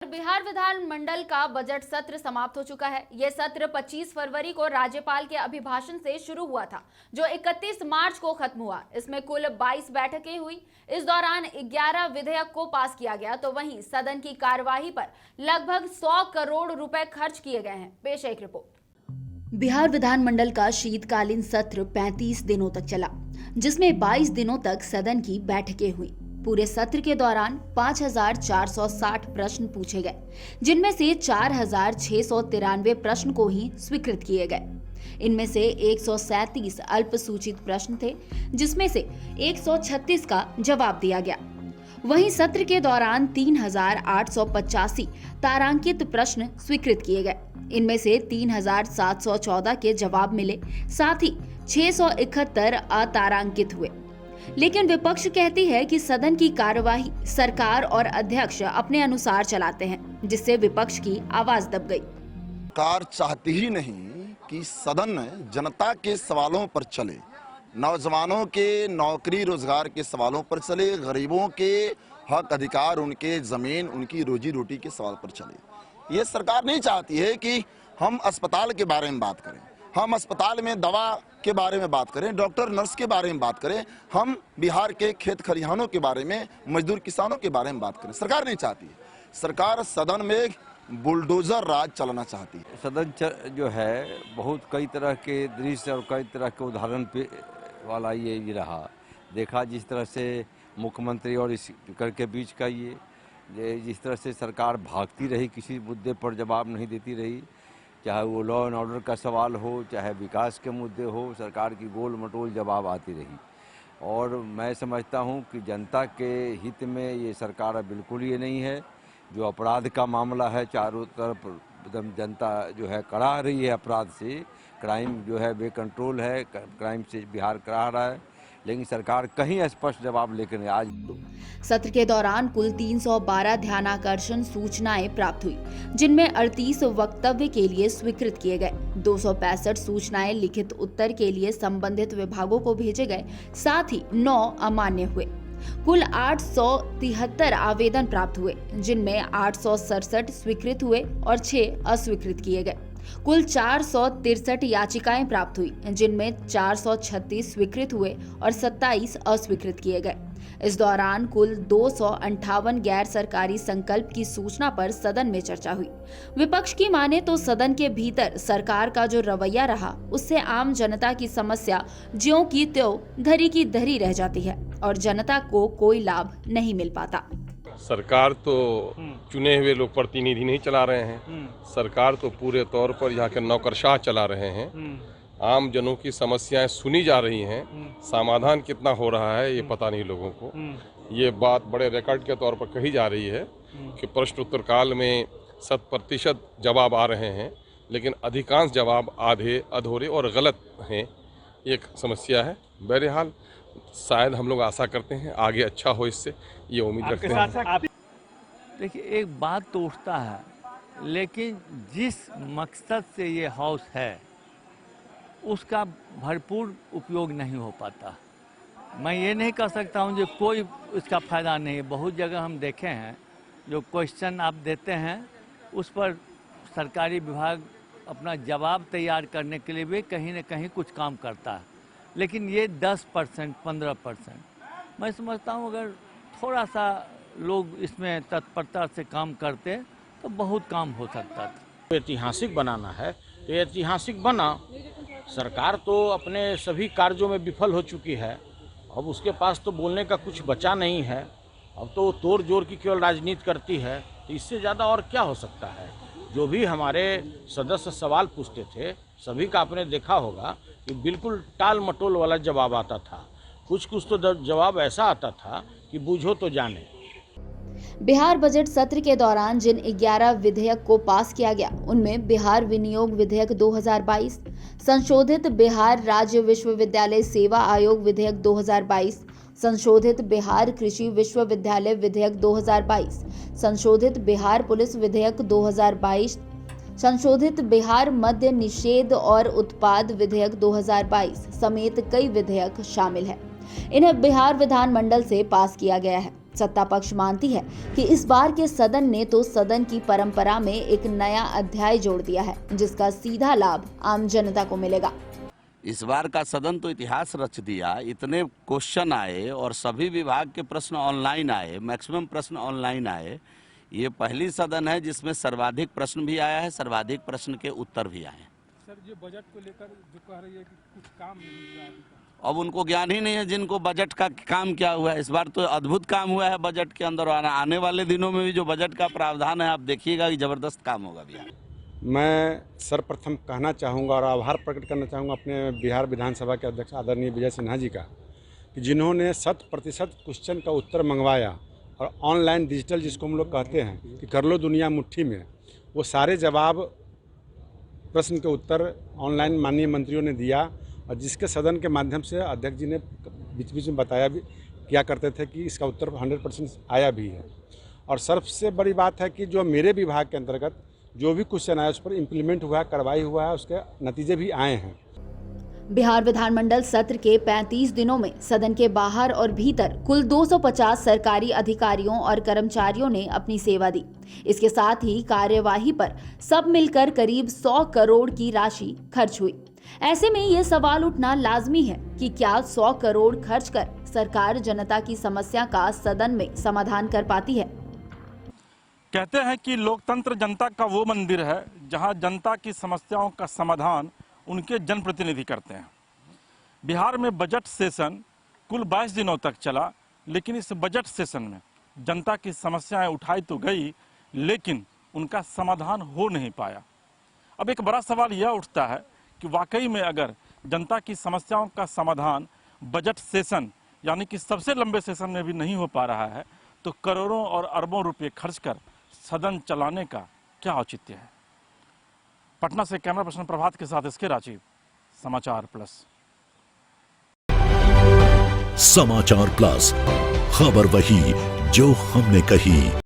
बिहार विधानमंडल का बजट सत्र समाप्त हो चुका है। यह सत्र 25 फरवरी को राज्यपाल के अभिभाषण से शुरू हुआ था, जो 31 मार्च को खत्म हुआ। इसमें कुल 22 बैठकें हुई। इस दौरान 11 विधेयक को पास किया गया, तो वहीं सदन की कार्यवाही पर लगभग 100 करोड़ रुपए खर्च किए गए हैं। पेश है एक रिपोर्ट। बिहार विधानमंडल का शीतकालीन सत्र 35 दिनों तक चला, जिसमें 22 दिनों तक सदन की बैठकें हुई। पूरे सत्र के दौरान 5460 प्रश्न पूछे गए, जिनमें से 4693 प्रश्न को ही स्वीकृत किए गए। इनमें से 137 अल्पसूचित प्रश्न थे, जिसमें से 136 का जवाब दिया गया। वहीं सत्र के दौरान 3885 तारांकित प्रश्न स्वीकृत किए गए। इनमें से 3714 के जवाब मिले, साथ ही 671 अतारांकित हुए। लेकिन विपक्ष कहती है कि सदन की कार्यवाही सरकार और अध्यक्ष अपने अनुसार चलाते हैं, जिससे विपक्ष की आवाज दब गई। सरकार चाहती ही नहीं कि सदन जनता के सवालों पर चले, नौजवानों के नौकरी रोजगार के सवालों पर चले, गरीबों के हक अधिकार, उनके जमीन, उनकी रोजी रोटी के सवाल पर चले। ये सरकार नहीं चाहती है कि हम अस्पताल के बारे में बात करें, हम अस्पताल में दवा के बारे में बात करें, डॉक्टर नर्स के बारे में बात करें, हम बिहार के खेत खलिहानों के बारे में, मजदूर किसानों के बारे में बात करें। सरकार नहीं चाहती है। सरकार सदन में बुलडोजर राज चलाना चाहती है। सदन जो है बहुत कई तरह के दृश्य और कई तरह के उदाहरण पे वाला ये रहा। देखा जिस तरह से मुख्यमंत्री और स्पीकर के बीच का ये जिस तरह से सरकार भागती रही, किसी मुद्दे पर जवाब नहीं देती रही, चाहे वो लॉ एंड ऑर्डर का सवाल हो, चाहे विकास के मुद्दे हो, सरकार की गोल मटोल जवाब आती रही। और मैं समझता हूँ कि जनता के हित में ये सरकार बिल्कुल ये नहीं है। जो अपराध का मामला है, चारों तरफ एकदम जनता जो है करा रही है अपराध से, क्राइम जो है बेकंट्रोल है, क्राइम से बिहार करा रहा है, लेकिन सरकार कहीं स्पष्ट जवाब लेकर नहीं। आज सत्र के दौरान कुल 312 ध्यानाकर्षण सूचनाएं प्राप्त हुई, जिनमें 38 वक्तव्य के लिए स्वीकृत किए गए। 265 सूचनाएं लिखित उत्तर के लिए संबंधित विभागों को भेजे गए, साथ ही 9 अमान्य हुए। कुल 873 आवेदन प्राप्त हुए, जिनमें 867 स्वीकृत हुए और 6 अस्वीकृत किए गए। कुल 463 याचिकाएं प्राप्त हुई, जिनमें 436 स्वीकृत हुए और 27 अस्वीकृत किए गए। इस दौरान कुल 258 गैर सरकारी संकल्प की सूचना पर सदन में चर्चा हुई। विपक्ष की माने तो सदन के भीतर सरकार का जो रवैया रहा, उससे आम जनता की समस्या ज्यों की त्यों धरी की धरी रह जाती है और जनता को कोई लाभ नहीं मिल पाता। सरकार तो चुने हुए लोग प्रतिनिधि नहीं चला रहे हैं। सरकार तो पूरे तौर पर यहाँ के नौकरशाह चला रहे हैं। आम जनों की समस्याएं सुनी जा रही हैं, समाधान कितना हो रहा है ये पता नहीं लोगों को। ये बात बड़े रिकॉर्ड के तौर पर कही जा रही है कि प्रश्नोत्तर काल में 100% जवाब आ रहे हैं, लेकिन अधिकांश जवाब आधे अधूरे और गलत हैं। एक समस्या है। बहरहाल शायद हम लोग आशा करते हैं आगे अच्छा हो, इससे ये उम्मीद रखते हैं। देखिए, एक बात तो उठता है, लेकिन जिस मकसद से ये हाउस है उसका भरपूर उपयोग नहीं हो पाता। मैं ये नहीं कह सकता हूँ जो कोई इसका फ़ायदा नहीं है। बहुत जगह हम देखे हैं जो क्वेश्चन आप देते हैं उस पर सरकारी विभाग अपना जवाब तैयार करने के लिए भी कहीं न कहीं कुछ काम करता है, लेकिन ये 10% 15%। मैं समझता हूँ अगर थोड़ा सा लोग इसमें तत्परता से काम करते तो बहुत काम हो सकता था। ऐतिहासिक बनाना है तो ऐतिहासिक बना। सरकार तो अपने सभी कार्यों में विफल हो चुकी है। अब उसके पास तो बोलने का कुछ बचा नहीं है। अब तो तोड़ जोड़ की केवल राजनीति करती है, तो इससे ज़्यादा और क्या हो सकता है। जो भी हमारे सदस्य सवाल पूछते थे, सभी का आपने देखा होगा कि बिल्कुल टाल मटोल वाला जवाब आता था। कुछ तो जवाब ऐसा आता था कि बूझो तो जाने। बिहार बजट सत्र के दौरान जिन 11 विधेयक को पास किया गया, उनमें बिहार विनियोग विधेयक 2022, संशोधित बिहार राज्य विश्वविद्यालय सेवा आयोग विधेयक 2022, संशोधित बिहार कृषि विश्वविद्यालय विधेयक 2022, संशोधित बिहार पुलिस विधेयक 2022, संशोधित बिहार मद्य निषेध और उत्पाद विधेयक 2022 समेत कई विधेयक शामिल हैं। इन्हें बिहार विधानमंडल से पास किया गया है। सत्ता पक्ष मानती है कि इस बार के सदन ने तो सदन की परंपरा में एक नया अध्याय जोड़ दिया है, जिसका सीधा लाभ आम जनता को मिलेगा। इस बार का सदन तो इतिहास रच दिया। इतने क्वेश्चन आए और सभी विभाग के प्रश्न ऑनलाइन आए, मैक्सिमम प्रश्न ऑनलाइन आए। ये पहली सदन है जिसमें सर्वाधिक प्रश्न भी आया है, सर्वाधिक प्रश्न के उत्तर भी आए। सर, जो बजट को लेकर जो कह रही है कि कुछ काम नहीं हुआ अभी तक। अब उनको ज्ञान ही नहीं है जिनको बजट का काम क्या हुआ है। इस बार तो अद्भुत काम हुआ है बजट के अंदर। आने वाले दिनों में भी जो बजट का प्रावधान है आप देखिएगा कि जबरदस्त काम होगा बिहार। मैं सर्वप्रथम कहना चाहूँगा और आभार प्रकट करना चाहूँगा अपने बिहार विधानसभा के अध्यक्ष आदरणीय विजय सिन्हा जी का, कि जिन्होंने 100% क्वेश्चन का उत्तर मंगवाया और ऑनलाइन डिजिटल जिसको हम लोग कहते हैं कि कर लो दुनिया मुट्ठी में, वो सारे जवाब प्रश्न के उत्तर ऑनलाइन माननीय मंत्रियों ने दिया। और जिसके सदन के माध्यम से अध्यक्ष जी ने बीच बीच में बताया भी क्या करते थे कि इसका उत्तर 100% आया भी है। और सबसे बड़ी बात है कि जो मेरे विभाग के अंतर्गत जो भी क्वेश्चन आया उस पर इम्प्लीमेंट हुआ है, कार्रवाई हुआ है, उसके नतीजे भी आए हैं। बिहार विधानमंडल सत्र के 35 दिनों में सदन के बाहर और भीतर कुल 250 सरकारी अधिकारियों और कर्मचारियों ने अपनी सेवा दी। इसके साथ ही कार्यवाही पर सब मिलकर करीब 100 करोड़ की राशि खर्च हुई। ऐसे में ये सवाल उठना लाजमी है कि क्या 100 करोड़ खर्च कर सरकार जनता की समस्या का सदन में समाधान कर पाती है। कहते हैं कि लोकतंत्र जनता का वो मंदिर है जहां जनता की समस्याओं का समाधान उनके जनप्रतिनिधि करते हैं। बिहार में बजट सेशन कुल 22 दिनों तक चला, लेकिन इस बजट सेशन में जनता की समस्याएं उठाई तो गई, लेकिन उनका समाधान हो नहीं पाया। अब एक बड़ा सवाल यह उठता है कि वाकई में अगर जनता की समस्याओं का समाधान बजट सेशन यानी कि सबसे लंबे सेशन में भी नहीं हो पा रहा है, तो करोड़ों और अरबों रुपए खर्च कर सदन चलाने का क्या औचित्य है। पटना से कैमरा पर्सन प्रभात के साथ इसके राजीव, समाचार प्लस। समाचार प्लस, खबर वही जो हमने कही।